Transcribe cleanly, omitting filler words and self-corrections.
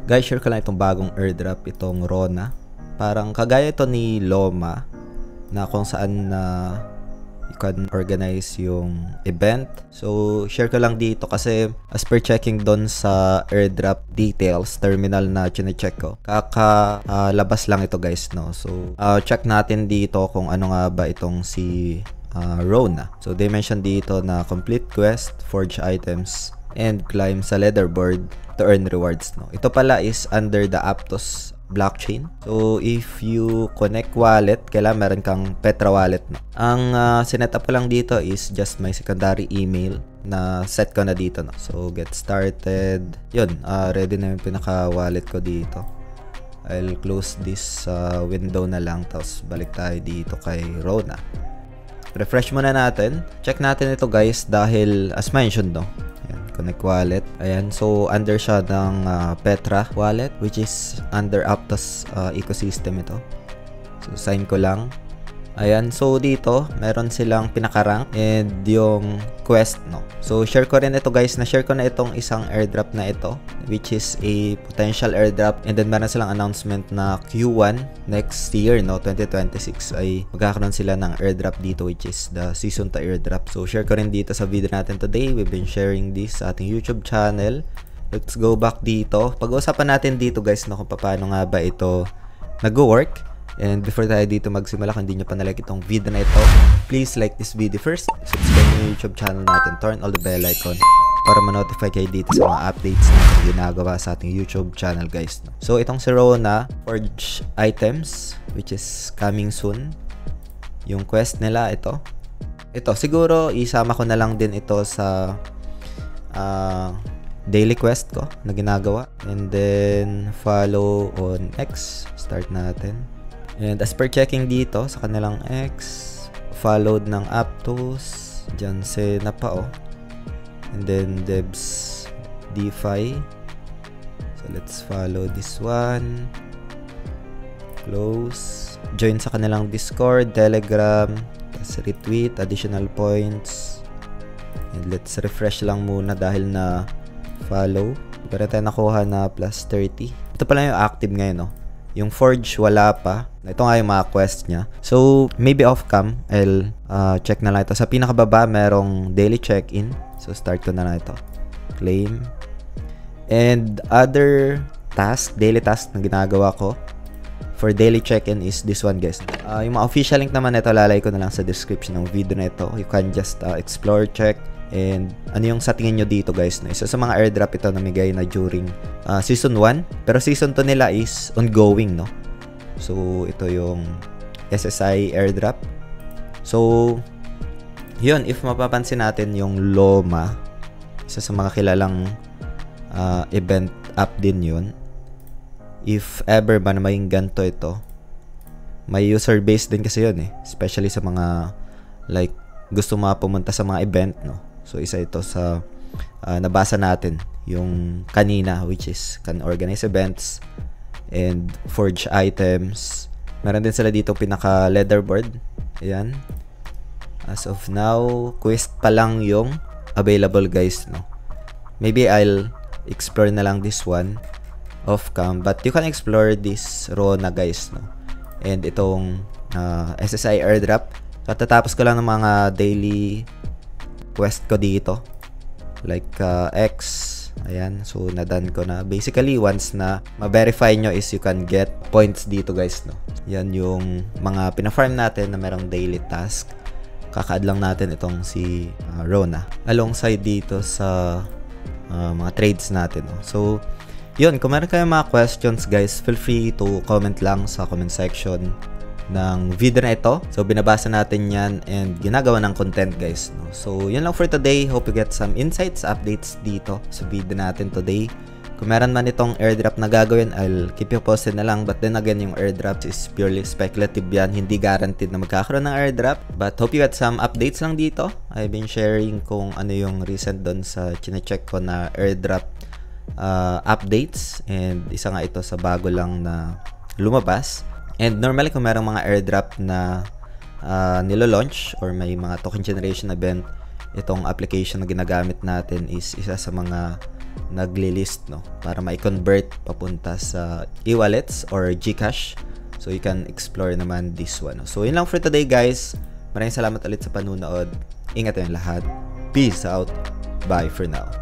Guys, share ko lang itong bagong airdrop, itong Rona. Parang kagaya ito ni Loma na kung saan na you can organize yung event. So, share ko lang dito kasi as per checking doon sa airdrop details, terminal na chine-check ko, labas lang ito guys, no? So, check natin dito kung ano nga ba itong si Rona. So, they mentioned dito na complete quest, forge items, and climb sa leaderboard to earn rewards, no? Ito pala is under the Aptos blockchain. So, if you connect wallet, kailangan meron kang Petra wallet, no? Ang sinetup ko lang dito is just my secondary email na set ko na dito, no? So, get started. Yun, ready na yung pinaka-wallet ko dito. I'll close this window na lang, tapos balik tayo dito kay Rona. Refresh muna natin. Check natin ito guys dahil as mentioned, no? Ayan, connect wallet. Ayan, so under siya ng Petra wallet, which is under Aptos ecosystem ito. So sign ko lang. Ayan, so dito meron silang pinaka-rank and yung quest, no? So share ko rin ito guys, na-share ko na itong isang airdrop na ito, which is a potential airdrop, and then meron silang announcement na Q1 next year, no, 2026 ay magkakaroon sila ng airdrop dito, which is the season 2 airdrop. So share ko rin dito sa video natin today. We've been sharing this sa ating YouTube channel. Let's go back dito. Pag-uusapan natin dito guys, no, kung paano nga ba ito nag-work. And before tayo dito magsimula, kung hindi nyo pa na-like itong video na ito, please like this video first, subscribe yung YouTube channel natin, turn all the bell icon para ma-notify kayo dito sa mga updates na ginagawa sa ating YouTube channel guys. So itong si Rona, forge items, which is coming soon. Yung quest nila, ito siguro isama ko na lang din ito sa daily quest ko na ginagawa. And then follow on X, start natin. And as per checking dito sa kanilang X, followed ng Aptos, Jansen na pa, oh. And then Devs DeFi. So let's follow this one. Close. Join sa kanilang Discord, Telegram, tapos retweet, additional points. And let's refresh lang muna dahil na follow. Pero tayo nakuha na plus 30. Ito pala yung active ngayon, no? Yung forge wala pa. Ito nga yung mga quest niya. So maybe off cam I'll check na lang ito. Sa pinakababa merong daily check-in. So start ko na lang ito. Claim. And other task, daily task na ginagawa ko for daily check-in is this one guys. Yung mga official link naman ito, lalagay ko na lang sa description ng video na ito. You can just explore, check. And ano yung sa tingin nyo dito guys, no? Isa sa mga airdrop ito na namigay na during season 1, pero season 2 nila is ongoing, no? So ito yung SSI airdrop. So yun, if mapapansin natin yung Loma, isa sa mga kilalang event app din yun. If ever ba na maging ganito ito, may user base din kasi yun, eh, especially sa mga like gusto pumunta sa mga event, no? So isa ito sa nabasa natin yung kanina, which is can organize events and forge items. Meron din sila dito pinaka leaderboard. Ayan. As of now, quest pa lang yung available guys, no? Maybe I'll explore na lang this one off cam, but you can explore this Rona guys, no? And itong SSI airdrop, katatapos ko lang ng mga daily quest ko dito, like X. Ayan, so na-done ko na. Basically, once na ma-verify nyo is you can get points dito guys, no? Yan yung mga pina-farm natin na merong daily task. Kaka-add lang natin itong si Rona alongside dito sa mga trades natin, no? So yun, kung meron kayong mga questions guys, feel free to comment lang sa comment section ng video na ito. So binabasa natin yan and ginagawa ng content guys, no? So yun lang for today. Hope you get some insights, updates dito sa video natin today. Kung meron man itong airdrop na gagawin, I'll keep you posted na lang. But then again, yung airdrop is purely speculative yan. Hindi guaranteed na magkakaroon ng airdrop. But hope you get some updates lang dito. I've been sharing kung ano yung recent doon sa chinecheck ko na airdrop updates. And isa nga ito sa bago lang na lumabas. And normally kung merong mga airdrop na nilo-launch or may mga token generation event, itong application na ginagamit natin is isa sa mga nagli-list, no, para ma-convert papunta sa e-wallets or GCash. So you can explore naman this one, no? So yun lang for today, guys. Maraming salamat ulit sa panunood. Ingat tayong lahat. Peace out. Bye for now.